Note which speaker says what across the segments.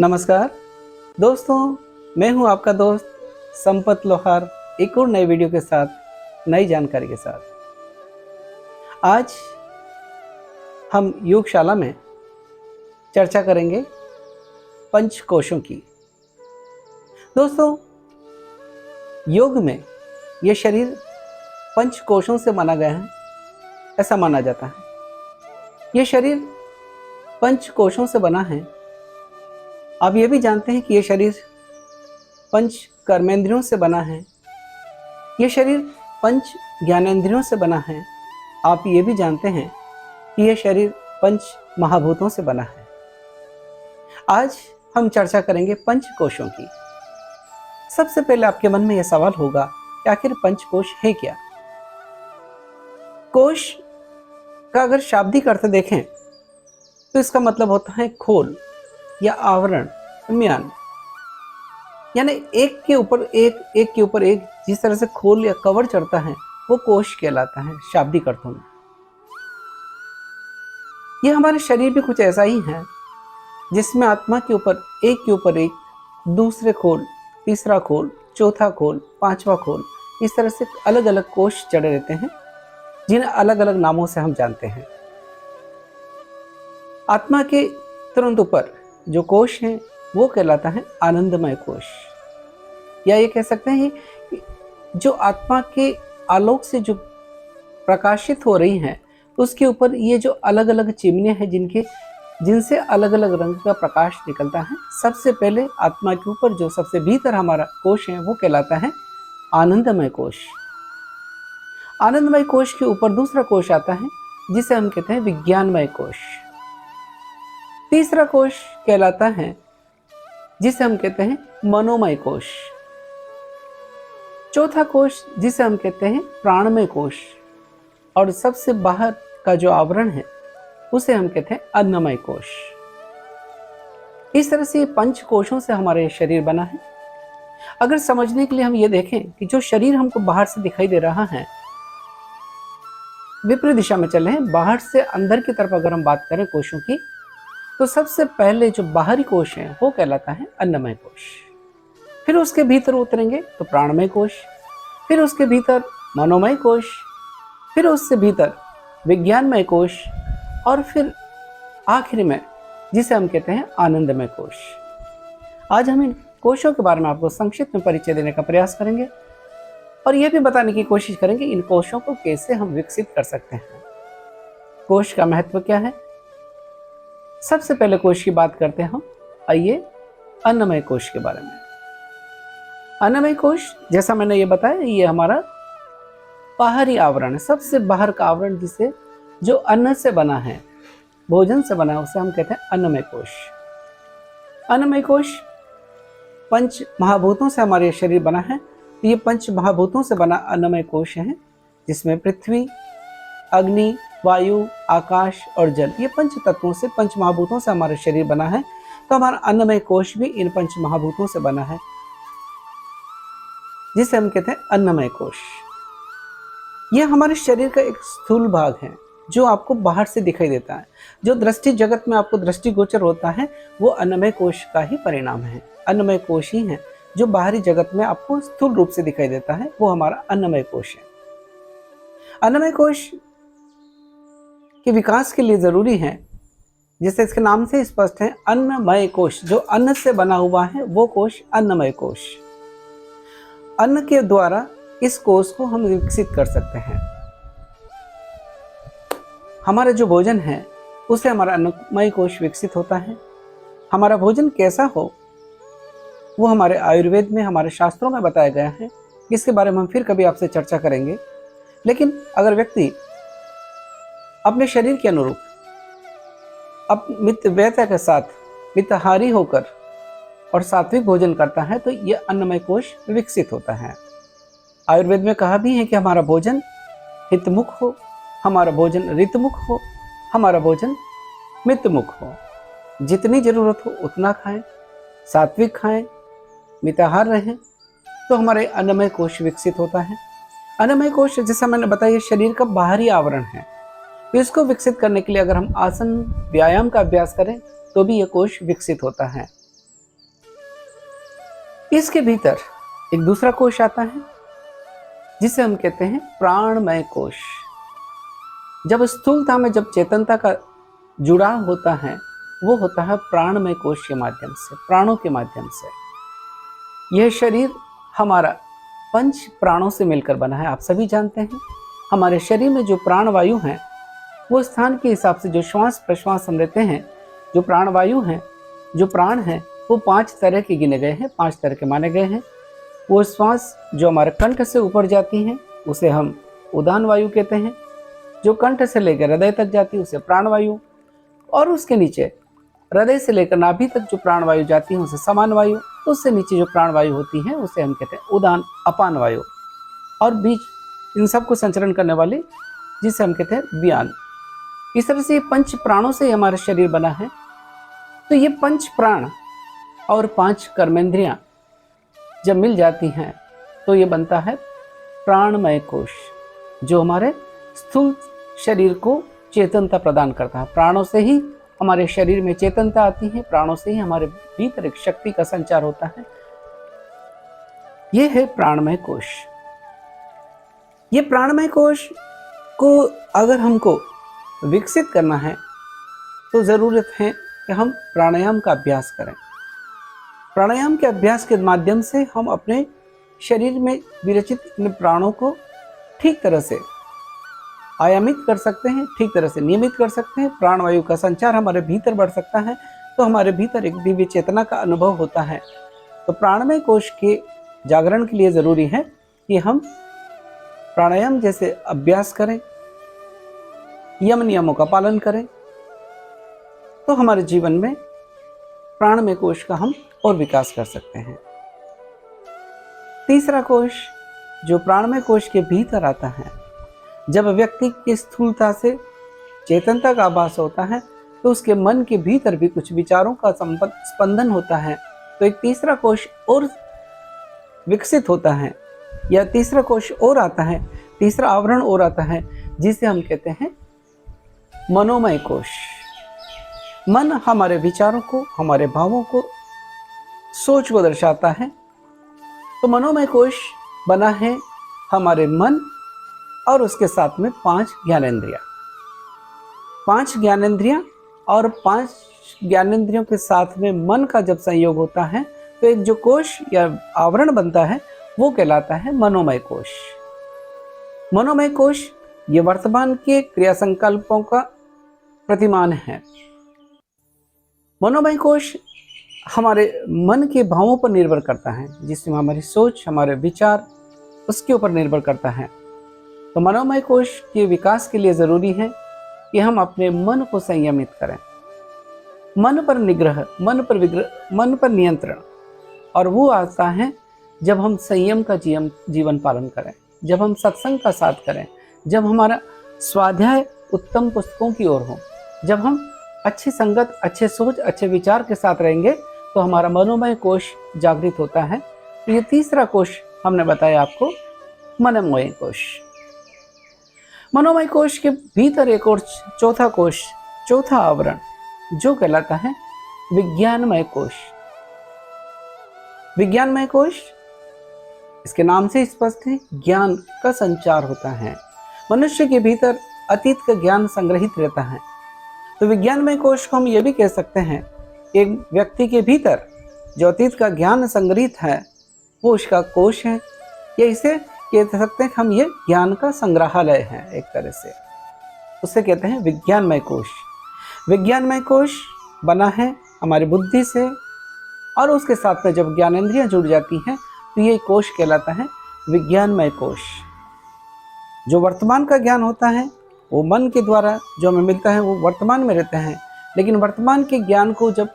Speaker 1: नमस्कार दोस्तों, मैं हूं आपका दोस्त संपत लोहार, एक और नए वीडियो के साथ, नई जानकारी के साथ। आज हम योगशाला में चर्चा करेंगे पंचकोशों की। दोस्तों, योग में यह शरीर पंचकोशों से बना गया है, ऐसा माना जाता है। यह शरीर पंचकोशों से बना है। आप ये भी जानते हैं कि यह शरीर पंच कर्मेंद्रियों से बना है। यह शरीर पंच ज्ञानेंद्रियों से बना है। आप ये भी जानते हैं कि यह शरीर पंच महाभूतों से बना है। आज हम चर्चा करेंगे पंचकोशों की। सबसे पहले आपके मन में यह सवाल होगा कि आखिर पंचकोश है क्या? कोश का अगर शाब्दिक अर्थ देखें तो इसका मतलब होता है खोल या आवरण, म्यान। यानी एक के ऊपर एक जिस तरह से खोल या कवर चढ़ता है वो कोश कहलाता है शाब्दिक अर्थों में। यह हमारे शरीर भी कुछ ऐसा ही है जिसमें आत्मा के ऊपर एक दूसरे खोल, तीसरा खोल, चौथा खोल, पांचवा खोल, इस तरह से अलग अलग कोश चढ़े रहते हैं जिन्हें अलग अलग नामों से हम जानते हैं। आत्मा के तुरंत ऊपर जो कोश है वो कहलाता है आनंदमय कोश, या ये कह सकते हैं कि जो आत्मा के आलोक से जो प्रकाशित हो रही हैं उसके ऊपर ये जो अलग अलग चिमनियां हैं जिनसे अलग अलग रंग का प्रकाश निकलता है। सबसे पहले आत्मा के ऊपर जो सबसे भीतर हमारा कोश है वो कहलाता है आनंदमय कोश। आनंदमय कोश के ऊपर दूसरा कोश आता है जिसे हम कहते हैं विज्ञानमय कोश। तीसरा कोश कहलाता है जिसे हम कहते हैं मनोमय कोश। चौथा कोश जिसे हम कहते हैं प्राणमय कोश, और सबसे बाहर का जो आवरण है उसे हम कहते हैं अन्नमय कोश। इस तरह से पंच कोशों से हमारा शरीर बना है। अगर समझने के लिए हम ये देखें कि जो शरीर हमको बाहर से दिखाई दे रहा है, विपरीत दिशा में चले हैं, बाहर से अंदर की तरफ अगर हम बात करें कोशों की, तो सबसे पहले जो बाहरी कोश है वो कहलाता है अन्नमय कोश। फिर उसके भीतर उतरेंगे तो प्राणमय कोश, फिर उसके भीतर मनोमय कोश, फिर उससे भीतर विज्ञानमय कोश, और फिर आखिर में जिसे हम कहते हैं आनंदमय कोश। आज हम इन कोशों के बारे में आपको संक्षिप्त में परिचय देने का प्रयास करेंगे और यह भी बताने की कोशिश करेंगे इन कोशों को कैसे हम विकसित कर सकते हैं। कोश का महत्व क्या है? सबसे पहले कोश की बात करते हैं हम। आइए अन्नमय कोश के बारे में। अन्नमय कोश, जैसा मैंने ये बताया, ये हमारा बाहरी आवरण है, सबसे बाहर का आवरण जिसे जो अन्न से बना है, भोजन से बना है, उसे हम कहते हैं अन्नमय कोश। अन्नमय कोश पंच महाभूतों से हमारे शरीर बना है। ये पंच महाभूतों से बना अन्नमय कोश है जिसमें पृथ्वी, अग्नि, वायु, आकाश और जल, ये पंच तत्वों से, पंच महाभूतों से हमारा शरीर बना है। तो हमारा अन्नमय कोश भी इन पंच महाभूतों से बना है जिसे हम कहते हैं अन्नमय कोश। यह हमारे शरीर का एक स्थूल भाग है जो आपको बाहर से दिखाई देता है। जो दृष्टि जगत में आपको दृष्टिगोचर होता है वो अन्नमय कोश का ही परिणाम है। अन्नमय कोश ही है जो बाहरी जगत में आपको स्थूल रूप से दिखाई देता है, वो हमारा अन्नमय कोश है। अन्नमय कोश के विकास के लिए जरूरी है, जैसे इसके नाम से स्पष्ट है, अन्नमय कोश। जो अन्न से बना हुआ है वो कोश अन्नमय कोश। अन्न के द्वारा इस कोश को हम विकसित कर सकते हैं। हमारा जो भोजन है उसे हमारा अन्नमय कोश विकसित होता है। हमारा भोजन कैसा हो वो हमारे आयुर्वेद में, हमारे शास्त्रों में बताया गया है। इसके बारे में हम फिर कभी आपसे चर्चा करेंगे। लेकिन अगर व्यक्ति अपने शरीर के अनुरूप अब मितव्ययता के साथ मिताहारी होकर और सात्विक भोजन करता है तो यह अन्नमय कोश विकसित होता है। आयुर्वेद में कहा भी है कि हमारा भोजन हितमुख हो, हमारा भोजन ऋतमुख हो, हमारा भोजन मितमुख हो। जितनी जरूरत हो उतना खाएं, सात्विक खाएं, मिताहार रहें, तो हमारे अन्नमय कोश विकसित होता है। अन्नमय कोश, जैसा मैंने बताया, शरीर का बाहरी आवरण है। तो इसको विकसित करने के लिए अगर हम आसन व्यायाम का अभ्यास करें तो भी यह कोश विकसित होता है। इसके भीतर एक दूसरा कोश आता है जिसे हम कहते हैं प्राणमय कोश। जब स्थूलता में जब चेतनता का जुड़ाव होता है वो होता है प्राणमय कोश के माध्यम से, प्राणों के माध्यम से। यह शरीर हमारा पंच प्राणों से मिलकर बना है। आप सभी जानते हैं हमारे शरीर में जो प्राणवायु हैं वो स्थान के हिसाब से जो श्वास प्रश्वास हम लेते हैं, जो प्राणवायु हैं, जो प्राण हैं, वो 5 तरह के गिने गए हैं, 5 तरह के माने गए हैं। वो श्वास जो हमारे कंठ से ऊपर जाती हैं उसे हम उदान वायु कहते हैं, जो कंठ से लेकर हृदय तक जाती है उसे प्राणवायु, और उसके नीचे हृदय से लेकर नाभि तक जो प्राणवायु जाती है उसे समान वायु, उससे नीचे जो प्राणवायु होती है उसे हम कहते हैं उदान अपान वायु, और बीच इन सबको संचरण करने वाली जिसे हम कहते हैं व्यान। इस तरह से ये पंच प्राणों से हमारा शरीर बना है। तो ये पंच प्राण और 5 कर्मेंद्रियां जब मिल जाती हैं तो ये बनता है प्राणमय कोश, जो हमारे स्थूल शरीर को चेतनता प्रदान करता है। प्राणों से ही हमारे शरीर में चेतनता आती है, प्राणों से ही हमारे भीतर एक शक्ति का संचार होता है। ये है प्राणमय कोश। ये प्राणमय कोश को अगर हमको विकसित करना है तो ज़रूरत है कि हम प्राणायाम का अभ्यास करें। प्राणायाम के अभ्यास के माध्यम से हम अपने शरीर में विरचित इन प्राणों को ठीक तरह से आयामित कर सकते हैं, ठीक तरह से नियमित कर सकते हैं। प्राणवायु का संचार हमारे भीतर बढ़ सकता है तो हमारे भीतर एक दिव्य चेतना का अनुभव होता है। तो प्राणमय कोश के जागरण के लिए ज़रूरी है कि हम प्राणायाम जैसे अभ्यास करें, यम नियमों का पालन करें, तो हमारे जीवन में प्राणमय कोश का हम और विकास कर सकते हैं। तीसरा कोश जो प्राणमय कोश के भीतर आता है, जब व्यक्ति की स्थूलता से चेतनता का आभास होता है तो उसके मन के भीतर भी कुछ विचारों का स्पंदन होता है। तो एक तीसरा कोश और विकसित होता है, या तीसरा कोश और आता है, तीसरा आवरण और आता है, जिसे हम कहते हैं मनोमय कोश। मन हमारे विचारों को, हमारे भावों को, सोच को दर्शाता है। तो मनोमय कोश बना है हमारे मन और उसके साथ में 5 ज्ञानेंद्रियां। 5 ज्ञानेंद्रियां और 5 ज्ञानेंद्रियों के साथ में मन का जब संयोग होता है तो एक जो कोश या आवरण बनता है वो कहलाता है मनोमय कोश। मनोमय कोश ये वर्तमान के क्रिया संकल्पों का प्रतिमान है। मनोमय कोश हमारे मन के भावों पर निर्भर करता है, जिसमें हमारी सोच, हमारे विचार उसके ऊपर निर्भर करता है। तो मनोमय कोश के विकास के लिए ज़रूरी है कि हम अपने मन को संयमित करें। मन पर निग्रह, मन पर विग्रह, मन पर नियंत्रण, और वो आता है जब हम संयम का जीवन पालन करें, जब हम सत्संग का साथ करें, जब हमारा स्वाध्याय उत्तम पुस्तकों की ओर हो, जब हम अच्छी संगत, अच्छे सोच, अच्छे विचार के साथ रहेंगे तो हमारा मनोमय कोश जागृत होता है। तो ये तीसरा कोश हमने बताया आपको, मनोमय कोश। मनोमय कोश के भीतर एक और चौथा कोश, चौथा आवरण जो कहलाता है विज्ञानमय कोश। विज्ञानमय कोश इसके नाम से स्पष्ट है, ज्ञान का संचार होता है। मनुष्य के भीतर अतीत का ज्ञान संग्रहित रहता है। तो विज्ञानमय कोश को हम ये भी कह सकते हैं, एक व्यक्ति के भीतर जो अतीत का ज्ञान संग्रहित है वो उसका कोश है, या इसे कह सकते हैं हम ये ज्ञान का संग्रहालय है एक तरह से, उसे कहते हैं विज्ञानमय कोश। विज्ञानमय कोश बना है हमारी बुद्धि से, और उसके साथ में जब ज्ञानेंद्रियां जुड़ जाती हैं तो ये कोश कहलाता है विज्ञानमय कोश। जो वर्तमान का ज्ञान होता है वो मन के द्वारा जो हमें मिलता है वो वर्तमान में रहते हैं, लेकिन वर्तमान के ज्ञान को जब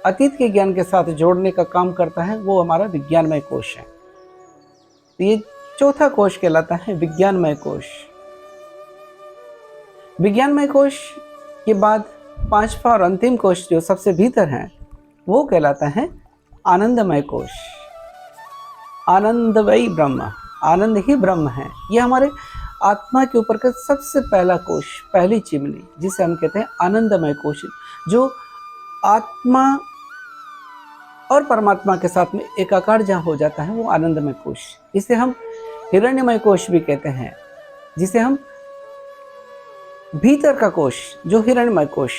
Speaker 1: अतीत के ज्ञान के साथ जोड़ने का काम करता है वो हमारा विज्ञानमय कोश है। तो ये चौथा कोश कहलाता है विज्ञानमय कोश। विज्ञानमय कोश के बाद 5वां और अंतिम कोश जो सबसे भीतर है वो कहलाता है आनंदमय कोश। आनंदमयी ब्रह्म, आनंद ही ब्रह्म है। ये हमारे आत्मा के ऊपर का सबसे पहला कोश, पहली चिमनी, जिसे हम कहते हैं आनंदमय कोश, जो आत्मा और परमात्मा के साथ में एकाकार जहाँ हो जाता है वो आनंदमय कोश, इसे हम हिरण्यमय कोश भी कहते हैं, जिसे हम भीतर का कोश जो हिरण्यमय कोश,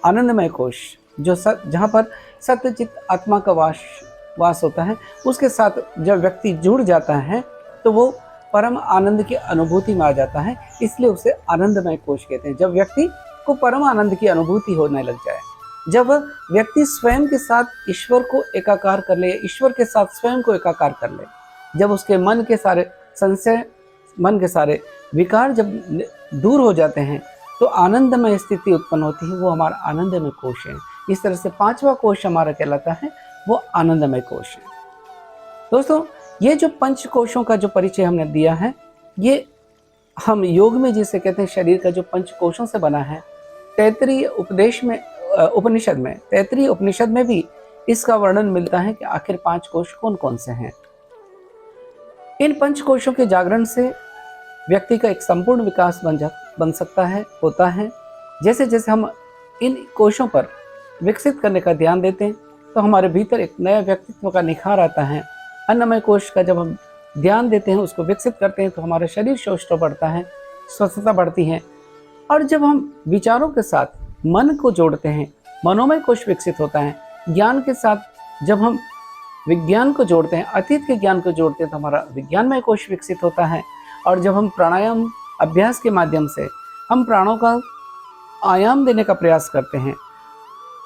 Speaker 1: आनंदमय कोश जो जहाँ पर सत्य चित्त आत्मा का वास होता है, उसके साथ जब व्यक्ति जुड़ जाता है तो वो परम आनंद की अनुभूति में आ जाता है, इसलिए उसे आनंदमय कोश कहते हैं। जब व्यक्ति को परम आनंद की अनुभूति होने लग जाए, जब व्यक्ति स्वयं के साथ ईश्वर को एकाकार कर ले, ईश्वर के साथ स्वयं को एकाकार कर ले, जब उसके मन के सारे संशय, मन के सारे विकार जब दूर हो जाते हैं तो आनंदमय स्थिति उत्पन्न होती है, वो हमारा आनंदमय कोश है। इस तरह से पांचवा कोश हमारा कहलाता है वो आनंदमय कोश है। दोस्तों, ये जो पंच कोशों का जो परिचय हमने दिया है, ये हम योग में जिसे कहते हैं शरीर का जो पंच कोशों से बना है, तैत्तरीय उपनिषद में भी इसका वर्णन मिलता है कि आखिर पांच कोश कौन कौन से हैं। इन पंच कोशों के जागरण से व्यक्ति का एक संपूर्ण विकास बन सकता है, होता है। जैसे जैसे हम इन कोशों पर विकसित करने का ध्यान देते हैं तो हमारे भीतर एक नया व्यक्तित्व का निखार आता है। अन्नमय कोश का जब हम ध्यान देते हैं, उसको विकसित करते हैं, तो हमारा शरीर शौष्ठ बढ़ता है, स्वस्थता बढ़ती है। और जब हम विचारों के साथ मन को जोड़ते हैं, मनोमय कोश विकसित होता है। ज्ञान के साथ जब हम विज्ञान को जोड़ते हैं, अतीत के ज्ञान को जोड़ते हैं, तो हमारा विज्ञानमय कोश विकसित होता है। और जब हम प्राणायाम अभ्यास के माध्यम से हम प्राणों का आयाम देने का प्रयास करते हैं,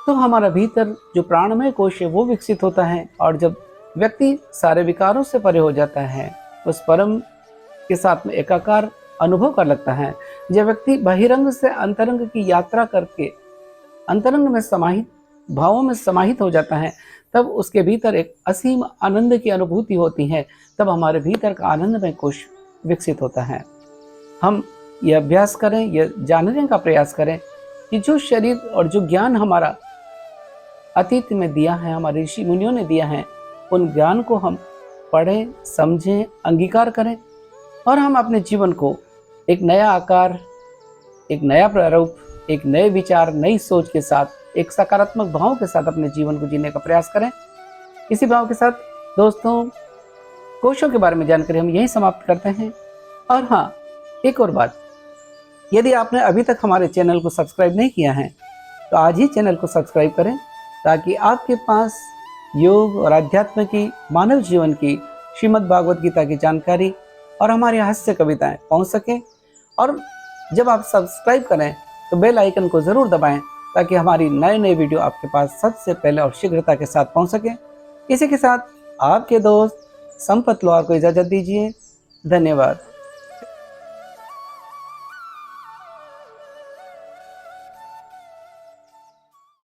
Speaker 1: तो हमारा भीतर जो प्राणमय कोश है वो विकसित होता है। और जब व्यक्ति सारे विकारों से परे हो जाता है, उस परम के साथ में एकाकार अनुभव कर लगता है, जब व्यक्ति बहिरंग से अंतरंग की यात्रा करके अंतरंग में समाहित भावों में समाहित हो जाता है, तब उसके भीतर एक असीम आनंद की अनुभूति होती है। तब हमारे भीतर का आनंदमय कोश विकसित होता है। हम ये अभ्यास करें, ये जानने का प्रयास करें कि जो शरीर और जो ज्ञान हमारा अतीत में दिया है, हमारे ऋषि मुनियों ने दिया है, उन ज्ञान को हम पढ़ें, समझें, अंगीकार करें और हम अपने जीवन को एक नया आकार, एक नया प्रारूप, एक नए विचार, नई सोच के साथ, एक सकारात्मक भाव के साथ अपने जीवन को जीने का प्रयास करें। इसी भाव के साथ दोस्तों, कोशों के बारे में जानकारी हम यहीं समाप्त करते हैं। और हाँ, एक और बात, यदि आपने अभी तक हमारे चैनल को सब्सक्राइब नहीं किया है तो आज ही चैनल को सब्सक्राइब करें, ताकि आपके पास योग और अध्यात्म की, मानव जीवन की, श्रीमद् भागवत गीता की जानकारी और हमारी हास्य कविताएं पहुंच सकें। और जब आप सब्सक्राइब करें तो बेल आइकन को ज़रूर दबाएं, ताकि हमारी नए नए वीडियो आपके पास सबसे पहले और शीघ्रता के साथ पहुंच सके। इसी के साथ आपके दोस्त संपत लोहार को इजाज़त दीजिए। धन्यवाद।